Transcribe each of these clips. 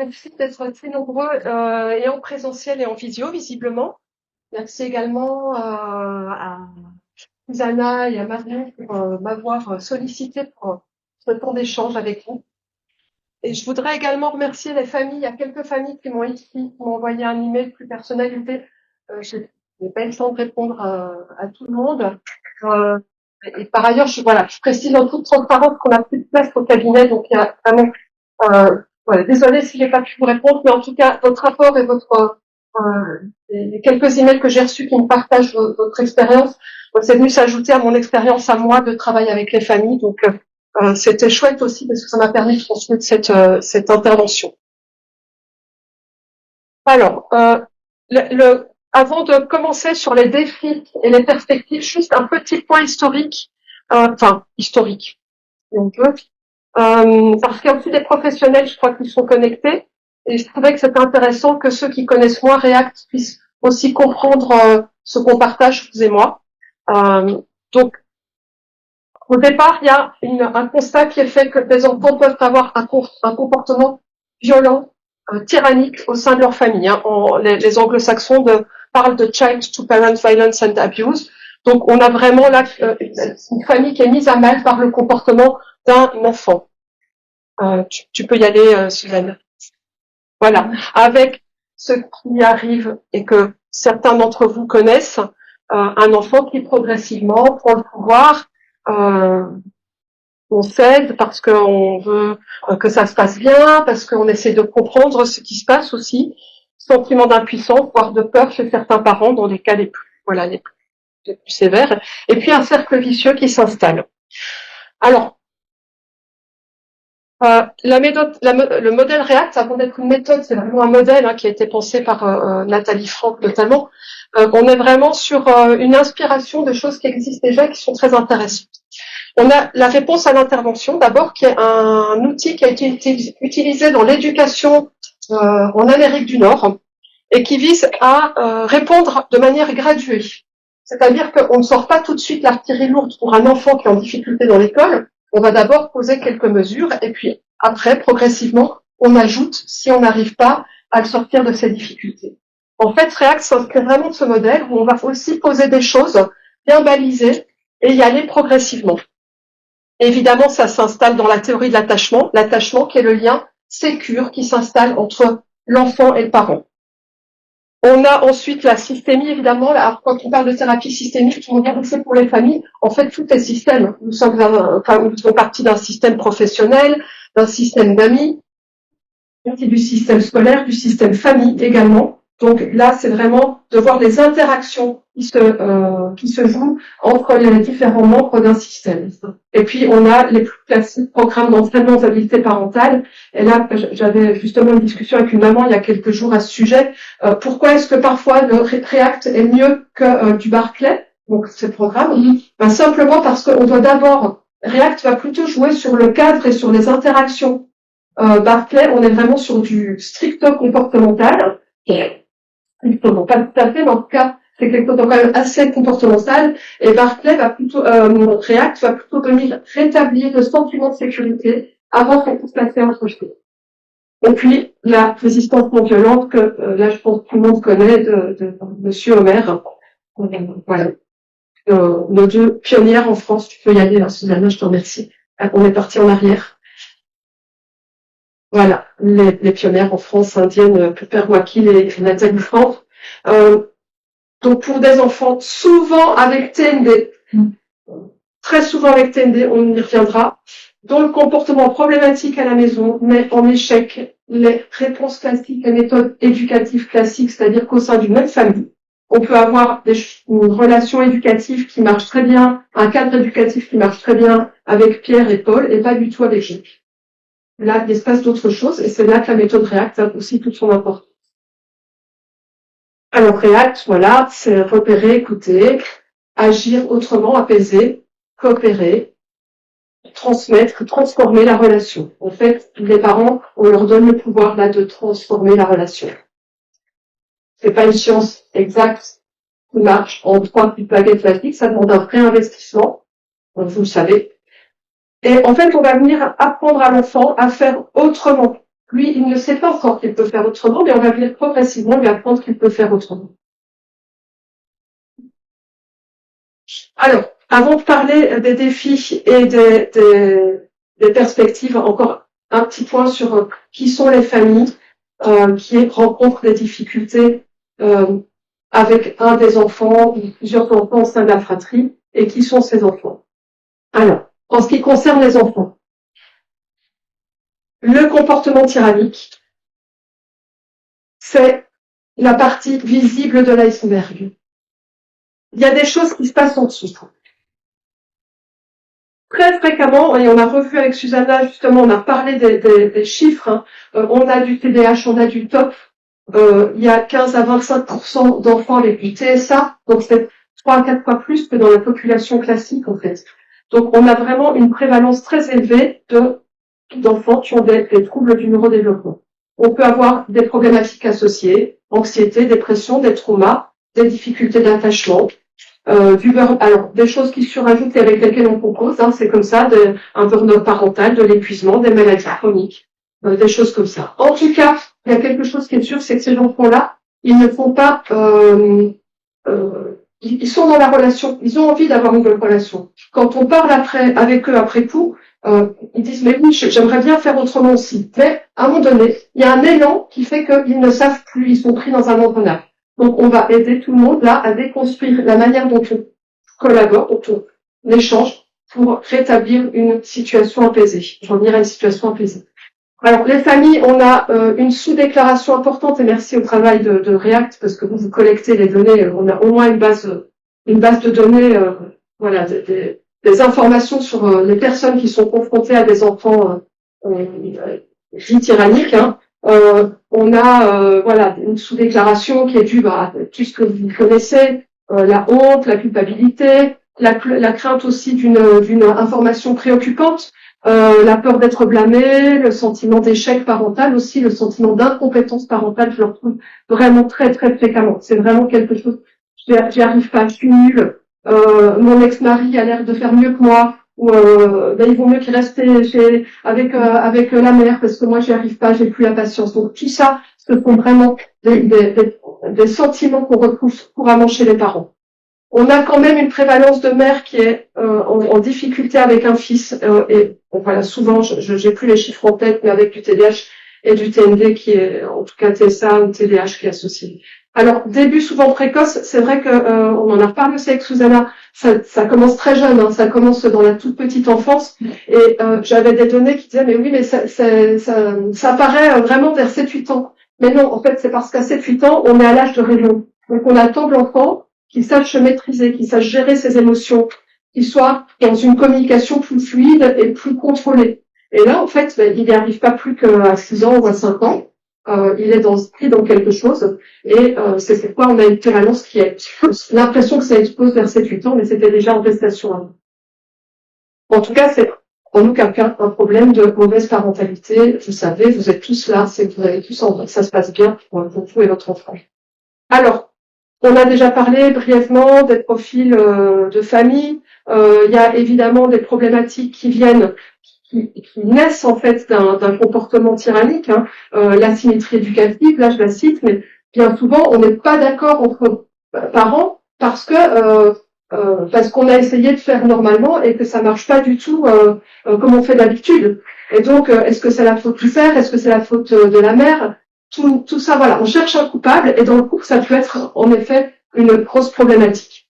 Merci d'être très nombreux et en présentiel et en visio, visiblement. Merci également à Susanna et à Marie pour m'avoir sollicité pour ce temps d'échange avec vous. Et je voudrais également remercier les familles. Il y a quelques familles qui m'ont écrit, qui m'ont envoyé un email plus personnalisé. Je n'ai pas eu le temps de répondre à tout le monde. Euh, et par ailleurs, je précise en toute transparence qu'on n'a plus de place au cabinet, donc il y a vraiment voilà, désolée si j'ai pas pu vous répondre, mais en tout cas, votre rapport et les quelques emails que j'ai reçus qui me partagent votre expérience, c'est venu s'ajouter à mon expérience à moi de travail avec les familles. Donc, c'était chouette aussi parce que ça m'a permis de transmettre cette intervention. Alors, avant de commencer sur les défis et les perspectives, juste un petit point historique, historique, si on peut. Parce qu'il y a aussi des professionnels, je crois, qui sont connectés. Et je trouvais que c'était intéressant que ceux qui connaissent moins React puissent aussi comprendre ce qu'on partage, vous et moi. Donc, au départ, il y a un constat qui est fait que les enfants peuvent avoir un comportement violent, tyrannique au sein de leur famille. Hein. Les anglo-saxons parlent de child-to-parent violence and abuse. Donc, on a vraiment là une famille qui est mise à mal par le comportement d'un enfant. Tu peux y aller, Suzanne. Voilà. Avec ce qui arrive et que certains d'entre vous connaissent, un enfant qui progressivement prend le pouvoir, on cède parce qu'on veut que ça se passe bien, parce qu'on essaie de comprendre ce qui se passe aussi, sentiment d'impuissance, voire de peur chez certains parents dans les cas les plus sévères, et puis un cercle vicieux qui s'installe. Alors, le modèle React, avant d'être une méthode, c'est vraiment un modèle qui a été pensé par Nathalie Franck notamment. On est vraiment sur une inspiration de choses qui existent déjà, qui sont très intéressantes. On a la réponse à l'intervention, d'abord, qui est un outil qui a été utilisé dans l'éducation en Amérique du Nord et qui vise à répondre de manière graduée. C'est-à-dire qu'on ne sort pas tout de suite l'artillerie lourde pour un enfant qui est en difficulté dans l'école. On va d'abord poser quelques mesures et puis après, progressivement, on ajoute si on n'arrive pas à le sortir de ses difficultés. En fait, React s'inscrit vraiment de ce modèle où on va aussi poser des choses bien balisées et y aller progressivement. Évidemment, ça s'installe dans la théorie de l'attachement qui est le lien sécure qui s'installe entre l'enfant et le parent. On a ensuite la systémie, évidemment. Alors, quand on parle de thérapie systémique, on dit que c'est pour les familles. En fait, tout est système. Nous faisons partie d'un système professionnel, d'un système d'amis, du système scolaire, du système famille également. Donc là, c'est vraiment de voir les interactions qui se jouent entre les différents membres d'un système. Et puis, on a les plus classiques programmes d'entraînement aux habiletés parentales. Et là, j'avais justement une discussion avec une maman il y a quelques jours à ce sujet. Pourquoi est-ce que parfois le React est mieux que du Barclay, donc ce programme? Simplement parce qu'on doit d'abord, React va plutôt jouer sur le cadre et sur les interactions. Barclay, on est vraiment sur du stricto comportemental. Non, pas tout à fait, mais en tout cas, c'est quelque chose quand même assez comportemental. Et Barclay va plutôt, React va plutôt venir rétablir le sentiment de sécurité avant qu'on puisse passer à autre chose. Et puis, la résistance non violente que, là, je pense que tout le monde connaît de Monsieur Homer. Voilà. Nos deux pionnières en France, tu peux y aller, Suzanne, je te remercie. On est parti en arrière. Voilà, les pionnières en France indienne, Pepper Wakil et Nathalie Franck. Donc pour des enfants, souvent avec TND, très souvent avec TND, on y reviendra, dont le comportement problématique à la maison met en échec les réponses classiques, les méthodes éducatives classiques, c'est-à-dire qu'au sein d'une même famille, on peut avoir une relation éducative qui marche très bien, un cadre éducatif qui marche très bien avec Pierre et Paul, et pas du tout avec Jacques. Là, il se passe d'autres choses, et c'est là que la méthode React a aussi toute son importance. Alors, React, voilà, c'est repérer, écouter, agir autrement, apaiser, coopérer, transmettre, transformer la relation. En fait, les parents, on leur donne le pouvoir, là, de transformer la relation. C'est pas une science exacte qui marche en 3 petites baguettes magiques, ça demande un vrai investissement, vous le savez. Et en fait, on va venir apprendre à l'enfant à faire autrement. Lui, il ne sait pas encore qu'il peut faire autrement, mais on va venir progressivement lui apprendre qu'il peut faire autrement. Alors, avant de parler des défis et des perspectives, encore un petit point sur qui sont les familles qui rencontrent des difficultés avec un des enfants ou plusieurs enfants au sein de la fratrie, et qui sont ces enfants. Alors, en ce qui concerne les enfants, le comportement tyrannique, c'est la partie visible de l'iceberg. Il y a des choses qui se passent en dessous. Très fréquemment, et on a revu avec Susanna, justement, on a parlé des chiffres, hein, on a du TDAH, on a du TOP, il y a 15 à 25% d'enfants avec du TSA, donc c'est 3 à 4 fois plus que dans la population classique, en fait. Donc on a vraiment une prévalence très élevée d'enfants qui ont des troubles du neurodéveloppement. On peut avoir des problématiques associées, anxiété, dépression, des traumas, des difficultés d'attachement, alors des choses qui surajoutent et avec lesquelles on compose, hein, c'est comme ça, un burn-out parental, de l'épuisement, des maladies chroniques, des choses comme ça. En tout cas, il y a quelque chose qui est sûr, c'est que ces enfants-là, ils ne font pas, ils sont dans la relation, ils ont envie d'avoir une bonne relation. Quand on parle avec eux après coup, ils disent mais oui, j'aimerais bien faire autrement aussi. Mais à un moment donné, il y a un élan qui fait qu'ils ne savent plus, ils sont pris dans un engrenage. Donc on va aider tout le monde là à déconstruire la manière dont on collabore, dont on échange pour rétablir une situation apaisée, revenir à une situation apaisée. Alors les familles, on a une sous-déclaration importante, et merci au travail de React, parce que vous collectez les données, on a au moins une base de données, voilà, des informations sur les personnes qui sont confrontées à des enfants dits tyranniques. Hein. On a voilà une sous-déclaration qui est due à tout ce que vous connaissez, la honte, la culpabilité, la crainte aussi d'une information préoccupante. La peur d'être blâmé, le sentiment d'échec parental aussi, le sentiment d'incompétence parentale, je le retrouve vraiment très très fréquemment. C'est vraiment quelque chose, j'y arrive pas, je suis nulle, mon ex-mari a l'air de faire mieux que moi, ou il vaut mieux qu'il reste avec la mère parce que moi j'y arrive pas, j'ai plus la patience. Donc tout ça, ce sont vraiment des sentiments qu'on retrouve couramment chez les parents. On a quand même une prévalence de mères qui est en difficulté avec un fils, et bon, voilà, souvent, j'ai plus les chiffres en tête, mais avec du TDAH et du TND qui est, en tout cas TSA ou TDAH qui est associé. Alors, début souvent précoce, c'est vrai que on en a reparlé aussi avec Susanna, ça commence très jeune, hein, ça commence dans la toute petite enfance, et j'avais des données qui disaient, mais oui, mais ça apparaît vraiment vers 7-8 ans. Mais non, en fait, c'est parce qu'à 7-8 ans, on est à l'âge de raison. Donc, on attend de l'enfant qu'il sache se maîtriser, qu'il sache gérer ses émotions, qu'il soit dans une communication plus fluide et plus contrôlée. Et là, en fait, il n'y arrive pas plus qu'à 6 ans ou à 5 ans. Il est pris dans quelque chose. Et c'est pourquoi on a une prévalence qui est l'impression que ça explose vers 7-8 ans, mais c'était déjà en gestation avant. En tout cas, c'est en aucun cas un problème de mauvaise parentalité. Vous savez, vous êtes tous là, vous avez tous envie que ça se passe bien pour vous et votre enfant. Alors, on a déjà parlé brièvement des profils de famille. Il y a évidemment des problématiques qui naissent en fait d'un comportement tyrannique. Hein. L'asymétrie éducative, là je la cite, mais bien souvent on n'est pas d'accord entre parents parce qu'on a essayé de faire normalement et que ça marche pas du tout comme on fait d'habitude. Et donc, est-ce que c'est la faute du père? Est-ce que c'est la faute de la mère? Tout ça, voilà, on cherche un coupable, et dans le couple, ça peut être en effet une grosse problématique.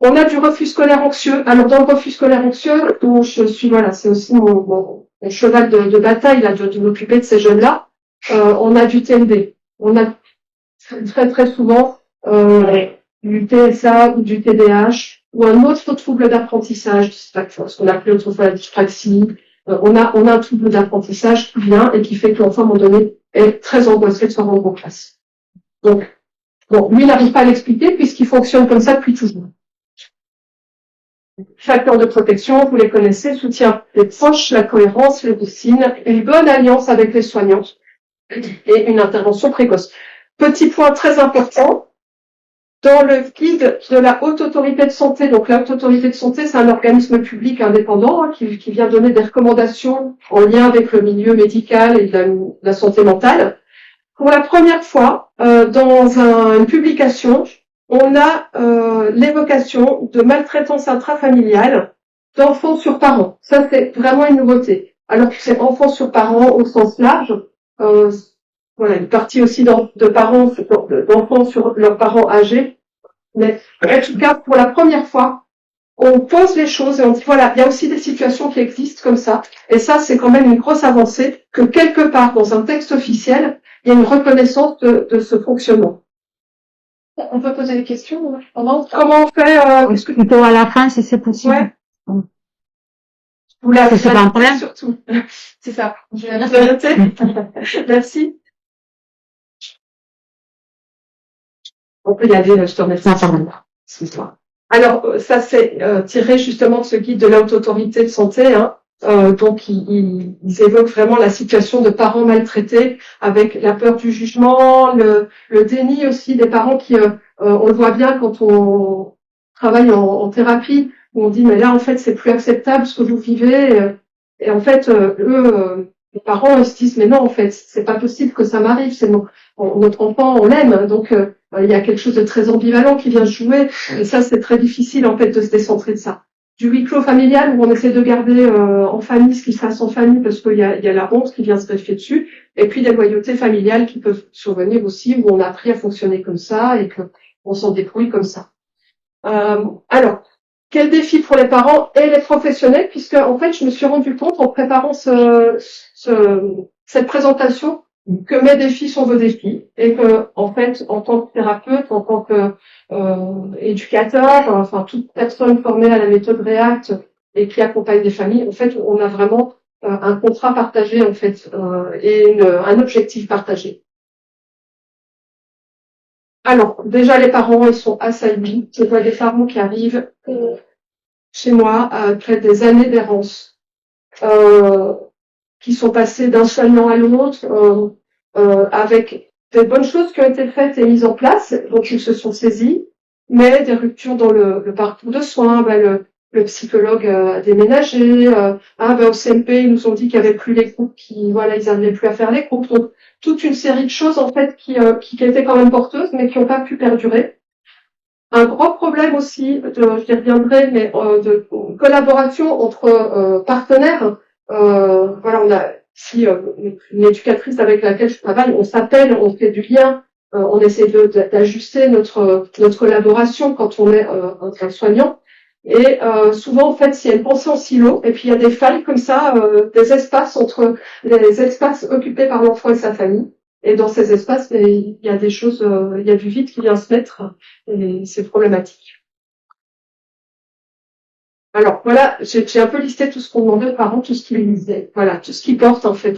On a du refus scolaire anxieux. Alors dans le refus scolaire anxieux, dont je suis, voilà, c'est aussi mon cheval de bataille là, de m'occuper de ces jeunes-là. On a du TND. On a très très souvent du TSA ou du TDAH ou un autre trouble d'apprentissage, ce qu'on appelait autrefois la dyspraxie. On a un trouble d'apprentissage qui vient et qui fait que l'enfant, à un moment donné, est très angoissé de se rendre en classe. Donc, bon, lui, il n'arrive pas à l'expliquer puisqu'il fonctionne comme ça depuis toujours. Facteurs de protection, vous les connaissez, soutien des proches, la cohérence, les routines, une bonne alliance avec les soignants et une intervention précoce. Petit point très important, dans le guide de la Haute Autorité de Santé. Donc la Haute Autorité de Santé, c'est un organisme public indépendant qui vient donner des recommandations en lien avec le milieu médical et de la santé mentale. Pour la première fois, dans une publication, on a l'évocation de maltraitance intrafamiliale d'enfants sur parents. Ça, c'est vraiment une nouveauté. Alors que c'est enfants sur parents au sens large. Voilà, une partie aussi de parents, d'enfants sur leurs parents âgés. Mais en tout cas, pour la première fois, on pose les choses et on dit voilà, il y a aussi des situations qui existent comme ça. Et ça, c'est quand même une grosse avancée que quelque part dans un texte officiel, il y a une reconnaissance de ce fonctionnement. On peut poser des questions pendant. Comment on fait Est-ce que plutôt à la fin, si c'est possible. Ouais. Vous l'avez c'est pas un problème. Surtout. C'est ça. Je vais la noter. Merci. On peut y aller, je te remercie. Excuse-moi. Alors, ça c'est tiré justement de ce guide de la Haute Autorité de Santé. Donc, ils évoquent vraiment la situation de parents maltraités avec la peur du jugement, le déni aussi des parents qui, on le voit bien quand on travaille en thérapie, où on dit mais là en fait c'est plus acceptable ce que vous vivez. Et en fait, les parents ils se disent mais non en fait c'est pas possible que ça m'arrive. C'est notre enfant on l'aime donc il y a quelque chose de très ambivalent qui vient se jouer. Et ça c'est très difficile en fait de se décentrer de ça. Du huis clos familial où on essaie de garder en famille ce qui se passe en famille parce qu'il y a la honte qui vient se greffer dessus, et puis des loyautés familiales qui peuvent survenir aussi où on a appris à fonctionner comme ça et qu'on s'en débrouille comme ça. Alors, quel défi pour les parents et les professionnels, puisque en fait je me suis rendu compte en préparant cette présentation que mes défis sont vos défis et que en fait en tant que thérapeute, en tant que éducateur, enfin toute personne formée à la méthode React et qui accompagne des familles, en fait on a vraiment un contrat partagé en fait et un objectif partagé. Alors déjà les parents ils sont assaillis. Je vois des parents qui arrivent chez moi après des années d'errance, qui sont passés d'un soignant à l'autre, avec des bonnes choses qui ont été faites et mises en place, dont ils se sont saisis, mais des ruptures dans le parcours de soins. Le psychologue a déménagé, au CMP ils nous ont dit qu'il y avait plus les groupes, ils n'arrivaient plus à faire les groupes. Donc toute une série de choses en fait qui étaient quand même porteuses, mais qui n'ont pas pu perdurer. Un gros problème aussi, j'y reviendrai, mais de collaboration entre partenaires. On a ici une éducatrice avec laquelle je travaille, on s'appelle, on fait du lien, on essaie d'ajuster notre collaboration quand on est un soignant. Et souvent, en fait, il y a une pensée en silo, et puis il y a des failles comme ça, des espaces entre les espaces occupés par l'enfant et sa famille. Et dans ces espaces, il y a des choses, il y a du vide qui vient se mettre, et c'est problématique. Alors voilà, j'ai un peu listé tout ce qu'on demandait aux parents, tout ce qu'ils disaient. Voilà, tout ce qu'ils portent en fait.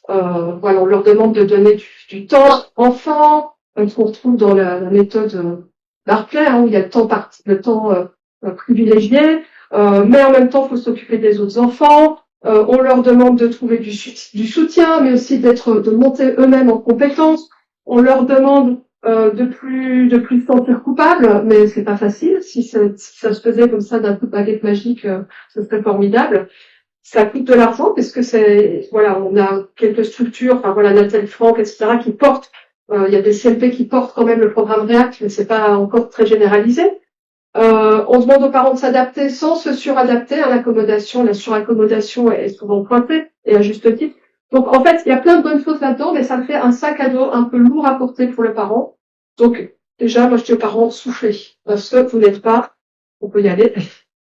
On leur demande de donner du temps enfant, qu'on retrouve dans la méthode Barclay, où il y a le temps privilégié, mais en même temps, il faut s'occuper des autres enfants. On leur demande de trouver du soutien, mais aussi de monter eux-mêmes en compétences. On leur demande de plus se sentir coupable, mais c'est pas facile. Si ça se faisait comme ça d'un coup de baguette magique, ce serait formidable. Ça coûte de l'argent parce que on a quelques structures, Nathalie Franck, etc., qui portent. Il y a des CLP qui portent quand même le programme React, mais c'est pas encore très généralisé. On demande aux parents de s'adapter sans se suradapter à l'accommodation. La surakcommodation est souvent pointée, et à juste titre. Donc, en fait, il y a plein de bonnes choses là-dedans, mais ça fait un sac à dos un peu lourd à porter pour le parent. Donc, déjà, moi, je dis aux parents, soufflez. Parce que vous n'êtes pas, on peut y aller,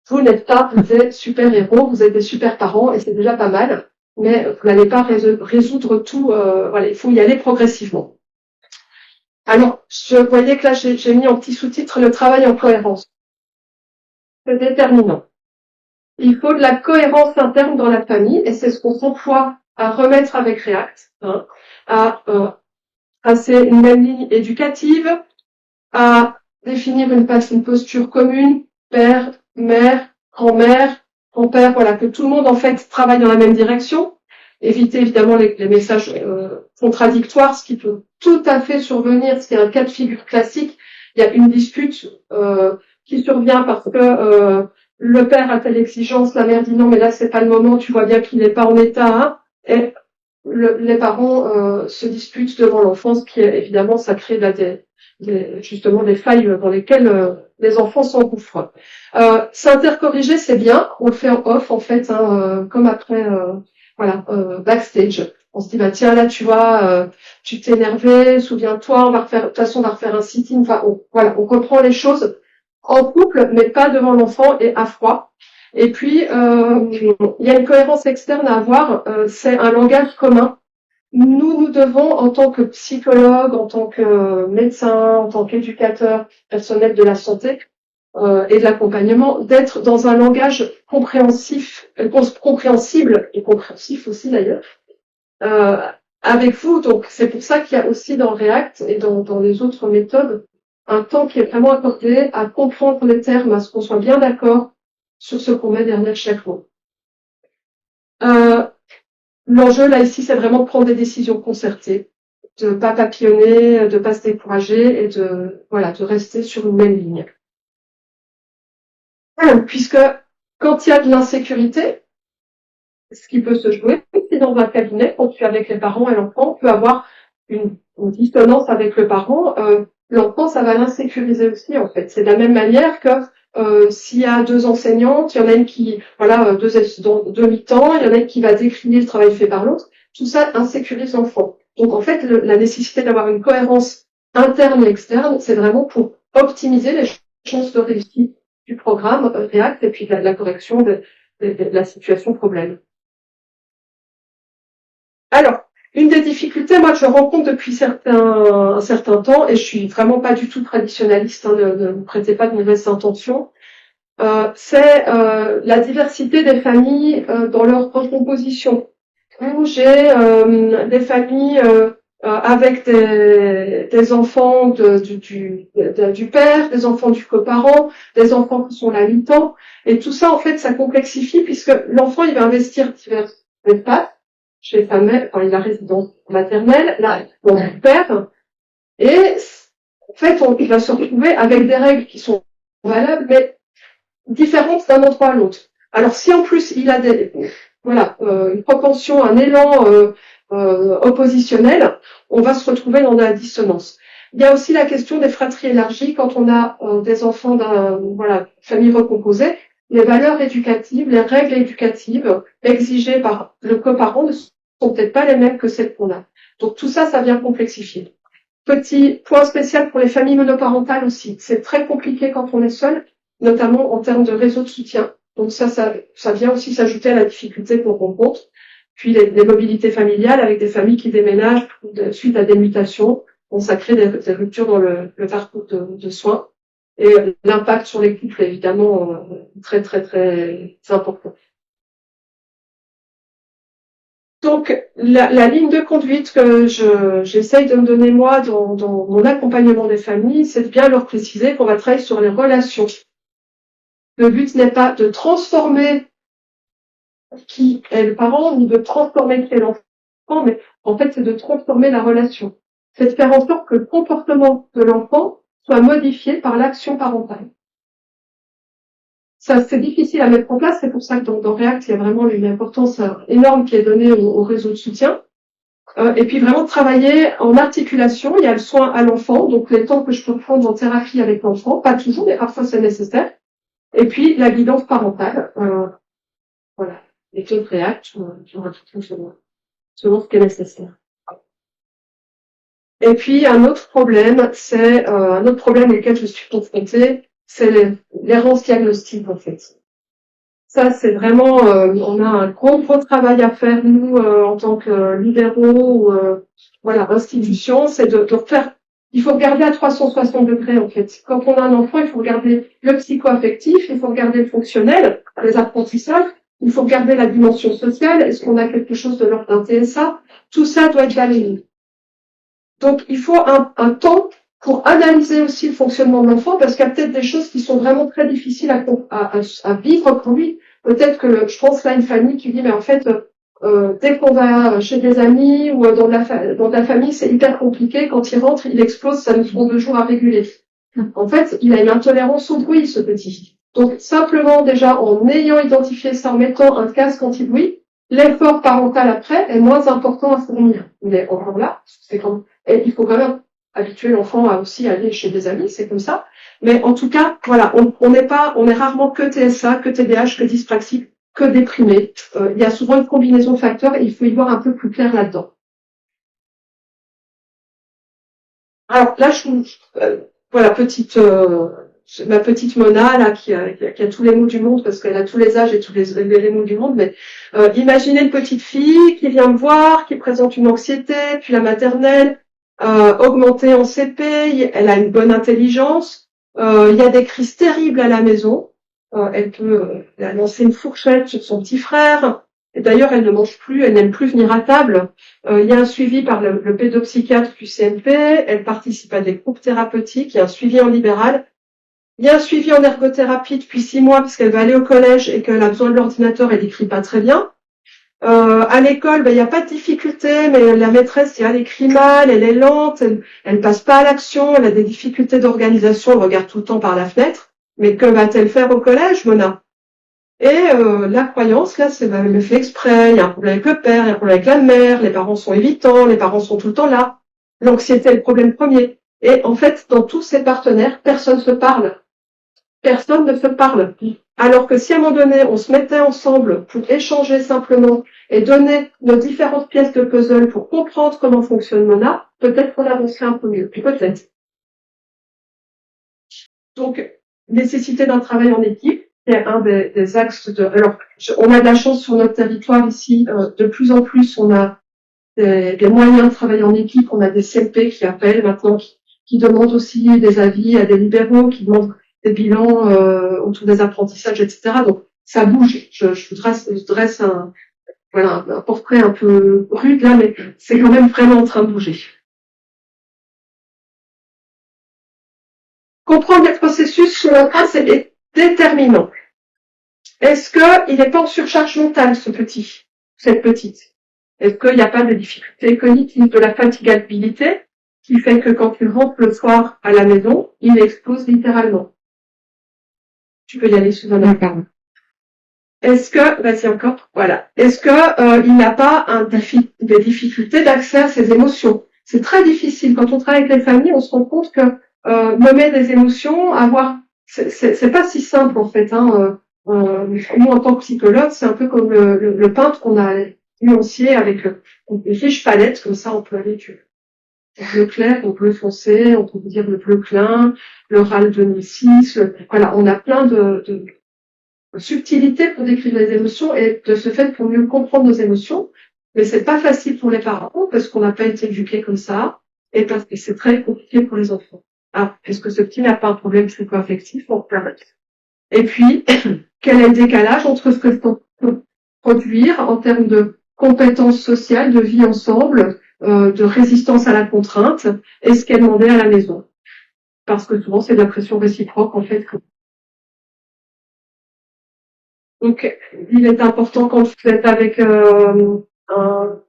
vous n'êtes pas des super héros, vous êtes des super parents, et c'est déjà pas mal. Mais vous n'allez pas résoudre tout, il faut y aller progressivement. Alors, je voyais que là, j'ai mis en petit sous-titre le travail en cohérence. C'est déterminant. Il faut de la cohérence interne dans la famille, et c'est ce qu'on s'emploie à remettre avec React, à tracer une même ligne éducative, à définir une posture commune, père, mère, grand-mère, grand-père, que tout le monde en fait travaille dans la même direction. Éviter évidemment les messages contradictoires, ce qui peut tout à fait survenir, ce qui est un cas de figure classique. il y a une dispute qui survient parce que le père a telle exigence, la mère dit non, mais là c'est pas le moment, tu vois bien qu'il n'est pas en état, hein, et les parents se disputent devant l'enfant, ce qui évidemment ça crée justement des failles dans lesquelles les enfants s'engouffrent. S'intercorriger, c'est bien, on le fait en off en fait, hein, comme après backstage. On se dit bah tiens là tu vois, tu t'es énervé, souviens-toi, on va refaire, de toute façon on va refaire un sit-in, enfin on reprend les choses en couple, mais pas devant l'enfant et à froid. Et puis il y a une cohérence externe à avoir, c'est un langage commun. Nous devons, en tant que psychologue, en tant que médecin, en tant qu'éducateur personnel de la santé et de l'accompagnement, d'être dans un langage compréhensible et compréhensif aussi d'ailleurs, avec vous. Donc c'est pour ça qu'il y a aussi dans React et dans les autres méthodes un temps qui est vraiment accordé à comprendre les termes, à ce qu'on soit bien d'accord sur ce qu'on met derrière chaque mot. L'enjeu là ici, c'est vraiment de prendre des décisions concertées, de pas papillonner, de pas se décourager et de rester sur une même ligne. Puisque quand il y a de l'insécurité, ce qui peut se jouer, c'est dans un cabinet, quand tu es avec les parents et l'enfant, peut avoir une dissonance avec le parent. L'enfant, ça va l'insécuriser aussi, en fait. C'est de la même manière que s'il y a deux enseignantes, il y en a une qui, deux mi-temps, il y en a une qui va décrier le travail fait par l'autre. Tout ça insécurise l'enfant. Donc, en fait, la nécessité d'avoir une cohérence interne et externe, c'est vraiment pour optimiser les chances de réussite du programme React et puis de la correction de la situation problème. Alors, une des difficultés, moi, que je rencontre depuis un certain temps, et je suis vraiment pas du tout traditionnaliste, hein, ne me prêtez pas de mauvaises intentions, c'est la diversité des familles dans leur recomposition. Où j'ai des familles avec des enfants du père, des enfants du coparent, des enfants qui sont là 8 ans, et tout ça, en fait, ça complexifie puisque l'enfant, il va investir divers espaces chez sa mère, enfin, il a résidence maternelle, là, dans son père, et en fait, il va se retrouver avec des règles qui sont valables, mais différentes d'un endroit à l'autre. Alors, si en plus il a une propension, un élan oppositionnel, on va se retrouver dans de la dissonance. Il y a aussi la question des fratries élargies quand on a des enfants famille recomposée. Les valeurs éducatives, les règles éducatives exigées par le coparent ne sont peut-être pas les mêmes que celles qu'on a. Donc tout ça, ça vient complexifier. Petit point spécial pour les familles monoparentales aussi. C'est très compliqué quand on est seul, notamment en termes de réseau de soutien. Donc ça vient aussi s'ajouter à la difficulté qu'on rencontre. Puis les mobilités familiales avec des familles qui déménagent suite à des mutations. Donc ça crée des ruptures dans le parcours de soins. Et l'impact sur les couples est évidemment très très très important. Donc la ligne de conduite que j'essaye de me donner moi dans mon accompagnement des familles, c'est de bien leur préciser qu'on va travailler sur les relations. Le but n'est pas de transformer qui est le parent, ni de transformer qui est l'enfant, mais en fait c'est de transformer la relation. C'est de faire en sorte que le comportement de l'enfant soit modifié par l'action parentale. Ça, c'est difficile à mettre en place, c'est pour ça que dans React, il y a vraiment une importance énorme qui est donnée au réseau de soutien. Et puis vraiment travailler en articulation, il y a le soin à l'enfant, donc les temps que je peux prendre en thérapie avec l'enfant, pas toujours, mais parfois c'est nécessaire. Et puis la guidance parentale, les clés de React, selon ce qui est nécessaire. Et puis un autre problème auquel je suis confrontée, c'est l'errance diagnostique en fait. Ça c'est vraiment, on a un gros travail à faire nous en tant que libéraux ou institutions, c'est de faire. Il faut regarder à 360 degrés en fait. Quand on a un enfant, il faut regarder le psycho-affectif, il faut regarder le fonctionnel, les apprentissages, il faut regarder la dimension sociale. Est-ce qu'on a quelque chose de l'ordre d'un TSA? Tout ça doit être balayé. Donc, il faut un temps pour analyser aussi le fonctionnement de l'enfant, parce qu'il y a peut-être des choses qui sont vraiment très difficiles à vivre pour lui. Peut-être que, je pense là à une famille qui dit, mais en fait, dès qu'on va chez des amis ou dans de la famille, c'est hyper compliqué. Quand il rentre, il explose, ça nous prend 2 jours à réguler. En fait, il a une intolérance au bruit, ce petit. Donc, simplement, déjà, en ayant identifié ça, en mettant un casque anti-bruit, l'effort parental après est moins important à fournir. Mais encore là, c'est comme, et il faut quand même habituer l'enfant à aussi aller chez des amis, c'est comme ça. Mais en tout cas, voilà, on est rarement que TSA, que TDAH, que dyspraxique, que déprimé. Il y a souvent une combinaison de facteurs et il faut y voir un peu plus clair là-dedans. Alors là, voilà, ma petite Mona là qui a tous les mots du monde parce qu'elle a tous les âges et tous les mots du monde. Mais imaginez une petite fille qui vient me voir, qui présente une anxiété, puis la maternelle, augmentée en CP, elle a une bonne intelligence, il y a des crises terribles à la maison, elle peut lancer une fourchette sur son petit frère. Et d'ailleurs, elle ne mange plus, elle n'aime plus venir à table. Il y a un suivi par le pédopsychiatre du CNP, elle participe à des groupes thérapeutiques, il y a un suivi en libéral, il y a un suivi en ergothérapie depuis 6 mois parce qu'elle va aller au collège et qu'elle a besoin de l'ordinateur, elle écrit pas très bien. À l'école, il n'y a pas de difficulté, mais la maîtresse, elle écrit mal, elle est lente, elle passe pas à l'action, elle a des difficultés d'organisation, elle regarde tout le temps par la fenêtre. Mais que va-t-elle faire au collège, Mona? Et la croyance, là, c'est elle le fait exprès, il y a un problème avec le père, il y a un problème avec la mère, les parents sont évitants, les parents sont tout le temps là. L'anxiété est le problème premier. Et en fait, dans tous ces partenaires, personne se parle. Personne ne se parle. Alors que si à un moment donné, on se mettait ensemble pour échanger simplement et donner nos différentes pièces de puzzle pour comprendre comment fonctionne Mona, peut-être qu'on avancerait un peu mieux. Peut-être. Donc, nécessité d'un travail en équipe, c'est un des axes de... Alors, on a de la chance sur notre territoire ici, de plus en plus, on a des moyens de travailler en équipe, on a des CLP qui appellent maintenant, qui demandent aussi des avis à des libéraux, qui demandent des bilans autour des apprentissages, etc. Donc, ça bouge. Je dresse un portrait un peu rude là, mais c'est quand même vraiment en train de bouger. Comprendre les processus chez l'enfant, c'est déterminant. Est-ce qu'il n'est pas en surcharge mentale, cette petite? Est-ce qu'il n'y a pas de difficultés cognitives, de la fatigabilité, qui fait que quand il rentre le soir à la maison, il explose littéralement? Tu peux y aller, Suzanne. Est-ce que, vas-y encore, voilà. Est-ce que il n'a pas des difficultés d'accès à ses émotions? C'est très difficile. Quand on travaille avec les familles, on se rend compte que nommer des émotions, c'est pas si simple en fait. Nous, en tant que psychologue, c'est un peu comme le peintre qu'on a nuancié avec une riche palette, comme ça on peut aller du bleu clair au bleu foncé, on peut dire le bleu clin, le râle 2006, voilà, on a plein de subtilité pour décrire les émotions et de ce fait pour mieux comprendre nos émotions. Mais c'est pas facile pour les parents parce qu'on n'a pas été éduqués comme ça et parce que c'est très compliqué pour les enfants. Ah, est-ce que ce petit n'a pas un problème psycho-affectif? On peut arrêter. Et puis, quel est le décalage entre ce que peut produire en termes de compétences sociales, de vie ensemble, de résistance à la contrainte, et ce qu'est demandé à la maison? Parce que souvent, c'est de la pression réciproque, en fait. Donc, il est important quand vous êtes avec un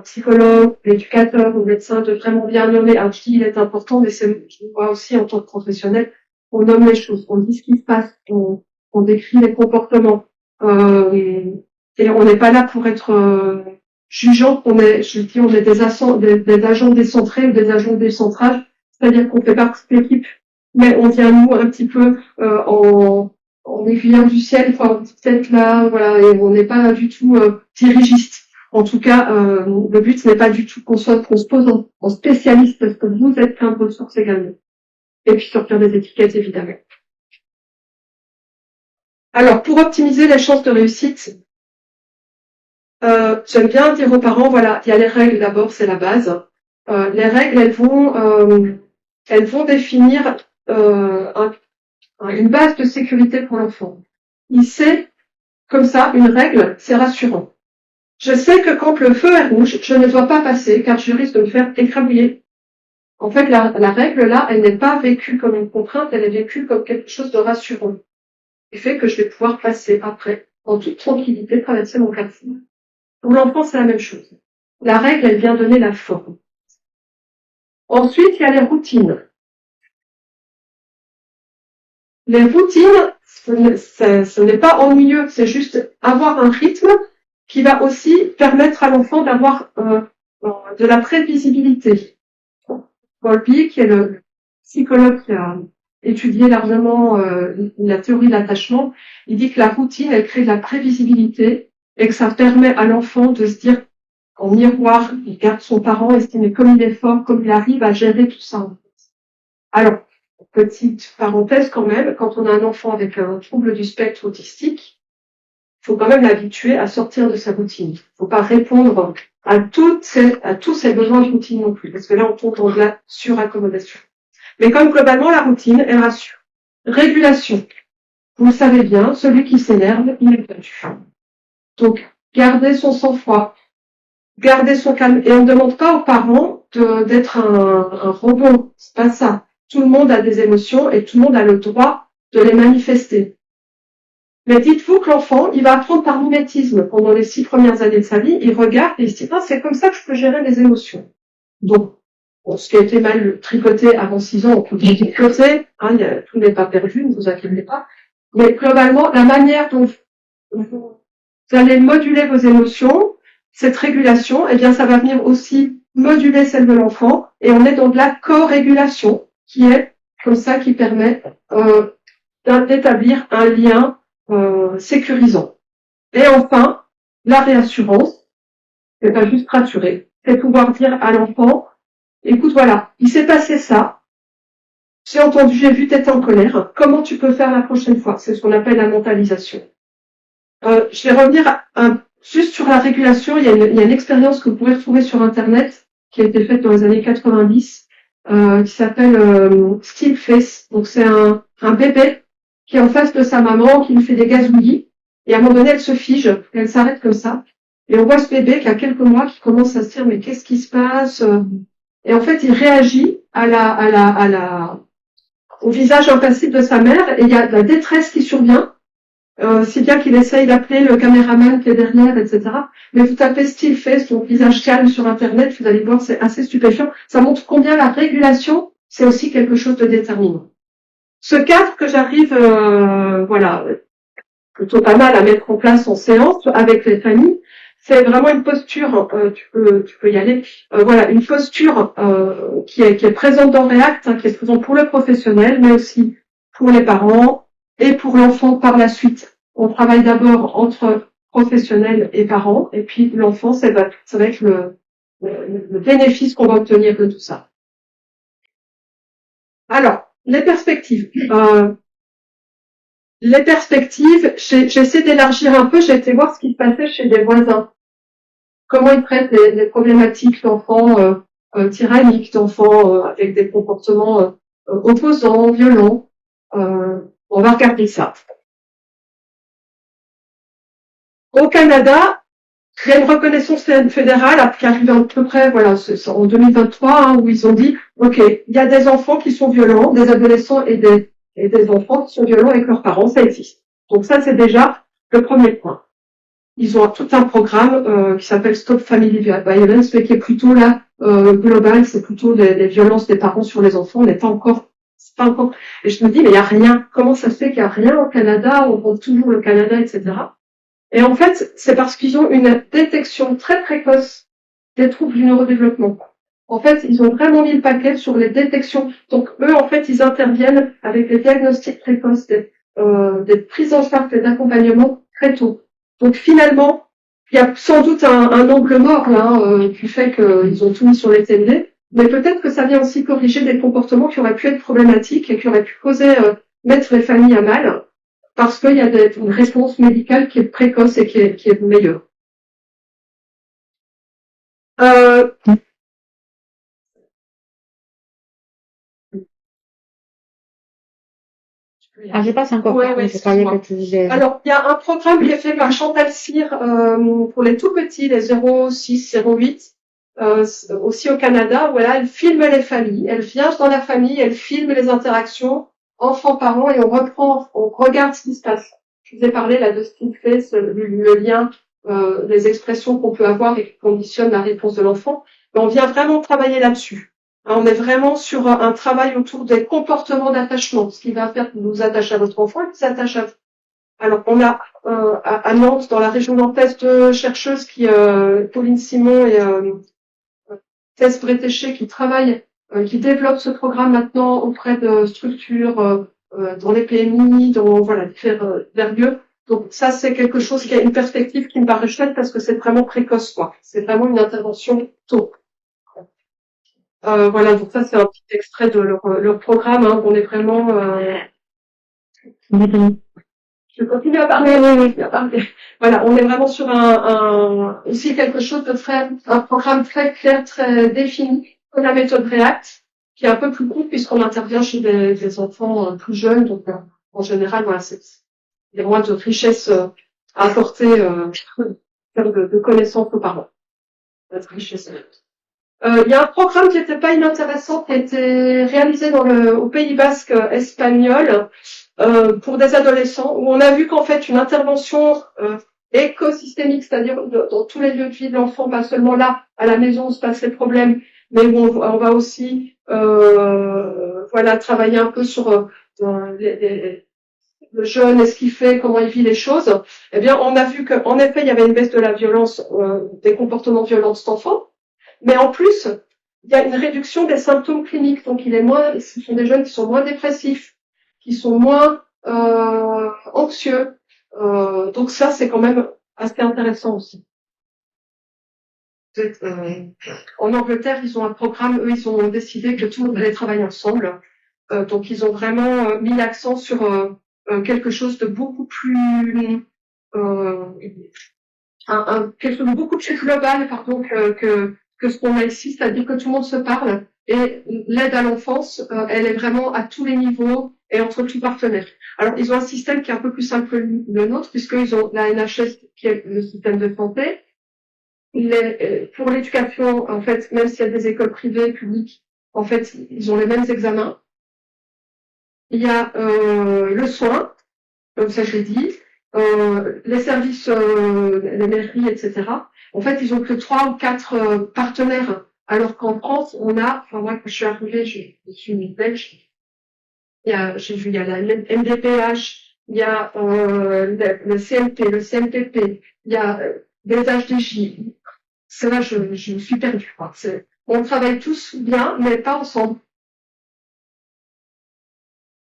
psychologue, l'éducateur ou médecin de vraiment bien nommer. Alors, je dis il est important, mais je vois aussi en tant que professionnel, on nomme les choses, on dit ce qui se passe, on décrit les comportements. Et on n'est pas là pour être jugeant, on est des agents décentrés ou des agents de décentrage, c'est-à-dire qu'on fait partie de l'équipe, mais on vient nous un petit peu en aiguillant du ciel, enfin, peut-être là, voilà, et on n'est pas du tout dirigiste. En tout cas, le but ce n'est pas du tout qu'on se pose en spécialiste, parce que vous êtes plein de ressources également. Et puis sortir des étiquettes, évidemment. Alors, pour optimiser les chances de réussite, j'aime bien dire aux parents, voilà, il y a les règles d'abord, c'est la base. Les règles, elles vont définir une base de sécurité pour l'enfant. Il sait, comme ça, une règle, c'est rassurant. Je sais que quand le feu est rouge, je ne dois pas passer car je risque de me faire écrabouiller. En fait, la règle là, elle n'est pas vécue comme une contrainte, elle est vécue comme quelque chose de rassurant. Il fait que je vais pouvoir passer après, en toute tranquillité, traverser mon quartier. Pour l'enfant, c'est la même chose. La règle, elle vient donner la forme. Ensuite, il y a les routines. Les routines, ce n'est pas ennuyeux, c'est juste avoir un rythme qui va aussi permettre à l'enfant d'avoir de la prévisibilité. Bowlby, qui est le psychologue qui a étudié largement la théorie de l'attachement, il dit que la routine, elle crée de la prévisibilité et que ça permet à l'enfant de se dire en miroir, il regarde son parent, estime comme il est fort, comme il arrive à gérer tout ça. Alors, petite parenthèse quand même, quand on a un enfant avec un trouble du spectre autistique, il faut quand même l'habituer à sortir de sa routine. Il ne faut pas répondre à tous ses besoins de routine non plus, parce que là, on tombe dans de la suraccommodation. Mais comme globalement, la routine, elle rassure. Régulation. Vous le savez bien, celui qui s'énerve, il est perdu. Donc, garder son sang-froid, garder son calme. Et on ne demande pas aux parents d'être un robot. C'est pas ça. Tout le monde a des émotions et tout le monde a le droit de les manifester. Mais dites-vous que l'enfant, il va apprendre par mimétisme pendant les 6 premières années de sa vie. Il regarde et il se dit, ah, c'est comme ça que je peux gérer les émotions. Donc, bon, ce qui a été mal tricoté avant 6 ans, on peut le tricoter. Hein, tout n'est pas perdu, ne vous inquiétez pas. Mais globalement, la manière dont vous allez moduler vos émotions, cette régulation, eh bien, ça va venir aussi moduler celle de l'enfant. Et on est dans de la co-régulation, qui est comme ça, qui permet d'établir un lien sécurisant. Et enfin, la réassurance, c'est pas juste rassurer, c'est pouvoir dire à l'enfant, écoute, voilà, il s'est passé ça, j'ai entendu, j'ai vu, t'étais en colère, comment tu peux faire la prochaine fois? C'est ce qu'on appelle la mentalisation. Je vais revenir juste sur la régulation. Il y a une expérience que vous pouvez retrouver sur Internet, qui a été faite dans les années 90, qui s'appelle Still Face. Donc c'est un bébé qui est en face de sa maman, qui lui fait des gazouillis, et à un moment donné, elle se fige, et elle s'arrête comme ça. Et on voit ce bébé qui a quelques mois, qui commence à se dire, mais qu'est-ce qui se passe? Et en fait, il réagit au visage impassible de sa mère, et il y a de la détresse qui survient, si bien qu'il essaye d'appeler le caméraman qui est derrière, etc. Mais vous tapez Still Face, donc visage calme sur Internet, vous allez voir, c'est assez stupéfiant. Ça montre combien la régulation, c'est aussi quelque chose de déterminant. Ce cadre que j'arrive, plutôt pas mal à mettre en place en séance avec les familles, c'est vraiment une posture, tu peux y aller, une posture qui est présente dans React, qui est présente pour le professionnel, mais aussi pour les parents et pour l'enfant par la suite. On travaille d'abord entre professionnels et parents, et puis l'enfant, ça va être le bénéfice qu'on va obtenir de tout ça. Alors, les perspectives. J'essaie d'élargir un peu, j'ai été voir ce qui se passait chez des voisins. Comment ils traitent les problématiques d'enfants tyranniques, d'enfants avec des comportements opposants, violents. On va regarder ça. Au Canada, il y a une reconnaissance fédérale qui arrive à peu près, c'est en 2023, où ils ont dit, OK, il y a des enfants qui sont violents, des adolescents et des enfants qui sont violents avec leurs parents, ça existe. Donc ça, c'est déjà le premier point. Ils ont tout un programme qui s'appelle Stop Family Violence, mais qui est plutôt là global, c'est plutôt les violences des parents sur les enfants. On n'est pas encore. Et je me dis, mais il n'y a rien. Comment ça se fait qu'il n'y a rien au Canada? On prend toujours le Canada, etc. Et en fait, c'est parce qu'ils ont une détection très précoce des troubles du neurodéveloppement. En fait, ils ont vraiment mis le paquet sur les détections. Donc, eux, en fait, ils interviennent avec des diagnostics précoces, des prises en charge, des accompagnements très tôt. Donc, finalement, il y a sans doute un angle mort là, qui fait qu'ils ont tout mis sur les télés, mais peut-être que ça vient aussi corriger des comportements qui auraient pu être problématiques et qui auraient pu mettre les familles à mal, parce qu'il y a une réponse médicale qui est précoce et qui est meilleure. Je passe encore. Ouais, je croyais que tu disais. Alors, il y a un programme qui est fait par Chantal Cyr pour les tout petits, les 0,6, 0,8, aussi au Canada. Voilà, elle filme les familles, elle vient dans la famille, elle filme les interactions enfants-parents et on regarde ce qui se passe. Je vous ai parlé là de Still Face, le lien, les expressions qu'on peut avoir et qui conditionnent la réponse de l'enfant. Mais on vient vraiment travailler là-dessus. On est vraiment sur un travail autour des comportements d'attachement, ce qui va faire que vous vous attachez à votre enfant et qu'il s'attache à vous. Alors, on a à Nantes, dans la région nantaise, deux chercheuses Pauline Simon et Tess Bretéché, qui travaillent, qui développent ce programme maintenant auprès de structures dans les PMI, dans divers lieux. Donc ça, c'est quelque chose qui a une perspective qui me paraît chouette parce que c'est vraiment précoce, quoi. C'est vraiment une intervention tôt. Donc ça, c'est un petit extrait de leur programme. Hein. On est vraiment... Je continue à parler, oui, à parler. Voilà, on est vraiment sur aussi quelque chose de un programme très clair, très défini, comme la méthode REACT, qui est un peu plus court puisqu'on intervient chez des enfants plus jeunes. Donc, en général, voilà, il y a moins de richesse à apporter en termes de connaissances aux parents. Cette richesse. Il y a un programme qui n'était pas inintéressant, qui a été réalisé au Pays Basque espagnol pour des adolescents, où on a vu qu'en fait une intervention écosystémique, c'est-à-dire dans tous les lieux de vie de l'enfant, pas seulement là, à la maison, où se passent les problèmes, mais où on va aussi travailler un peu sur le jeune, est-ce qu'il fait, comment il vit les choses. Eh bien, on a vu qu'en effet, il y avait une baisse de la violence, des comportements violents de cet enfant. Mais en plus, il y a une réduction des symptômes cliniques. Donc, ce sont des jeunes qui sont moins dépressifs, qui sont moins anxieux. Donc ça, c'est quand même assez intéressant aussi. En Angleterre, ils ont un programme, eux, ils ont décidé que tout le monde allait travailler ensemble. Donc, ils ont vraiment mis l'accent sur quelque chose de beaucoup plus quelque chose de beaucoup plus global, pardon, que ce qu'on a ici, c'est-à-dire que tout le monde se parle et l'aide à l'enfance, elle est vraiment à tous les niveaux et entre tous partenaires. Alors, ils ont un système qui est un peu plus simple que le nôtre, puisqu'ils ont la NHS qui est le système de santé. Pour l'éducation, en fait, même s'il y a des écoles privées, publiques, en fait, ils ont les mêmes examens. Il y a le soin, comme ça je l'ai dit, les services, les mairies, etc. En fait, ils ont que 3 ou 4 partenaires, alors qu'en France, moi, quand je suis arrivée, je suis une belge, il y a la MDPH, il y a le CMP, le CMPP, il y a des HDJ. C'est là, je me suis perdue, quoi. On travaille tous bien, mais pas ensemble.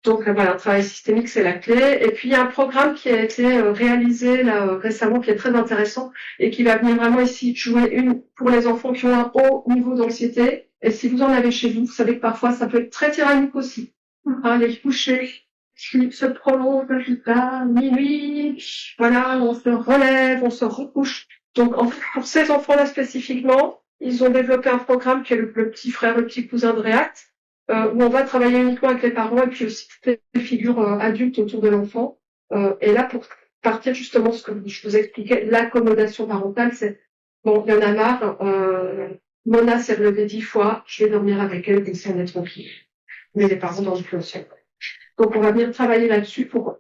Donc voilà, un travail systémique, c'est la clé. Et puis il y a un programme qui a été réalisé là récemment, qui est très intéressant et qui va venir vraiment ici jouer pour les enfants qui ont un haut niveau d'anxiété. Et si vous en avez chez vous, vous savez que parfois ça peut être très tyrannique aussi. Les couchers qui se prolongent jusqu'à minuit. Voilà, on se relève, on se recouche. Donc en fait, pour ces enfants-là spécifiquement, ils ont développé un programme qui est le petit frère, le petit cousin de React, où on va travailler uniquement avec les parents et puis aussi toutes les figures adultes autour de l'enfant. Et là, pour partir justement ce que je vous expliquais, l'accommodation parentale, c'est bon, il y en a marre. Mona s'est relevée 10 fois, je vais dormir avec elle, comme ça on est tranquille. Mais les parents dorment plus ensemble. Donc on va venir travailler là-dessus pour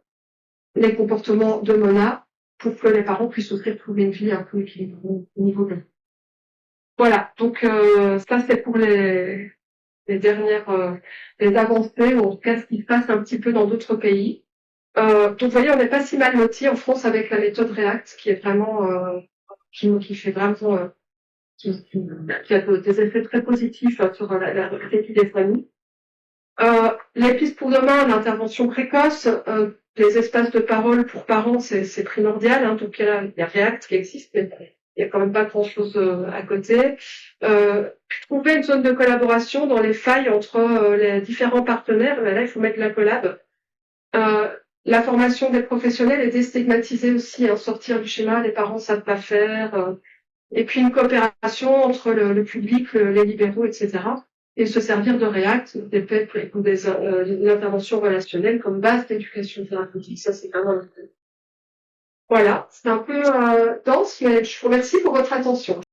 les comportements de Mona, pour que les parents puissent aussi trouver une vie un peu équilibrée au niveau de. Voilà, donc ça c'est pour les dernières les avancées, ou en tout cas ce qui se passe un petit peu dans d'autres pays. Donc vous voyez, on n'est pas si mal lotis en France avec la méthode REACT, qui est vraiment qui fait vraiment qui a des effets très positifs sur la réussite des familles. Les pistes pour demain, l'intervention précoce, les espaces de parole pour parents, c'est primordial. Hein, donc il y a REACT qui existe, mais il y a quand même pas grand-chose à côté. Trouver une zone de collaboration dans les failles entre les différents partenaires. Là, il faut mettre la collab. La formation des professionnels est déstigmatisée aussi, hein, sortir du schéma, les parents savent pas faire. Et puis une coopération entre le public, les libéraux, etc. Et se servir de REACT, des PEP ou des interventions relationnelles comme base d'éducation thérapeutique. Ça, c'est vraiment voilà, c'est un peu dense, mais je vous remercie pour votre attention.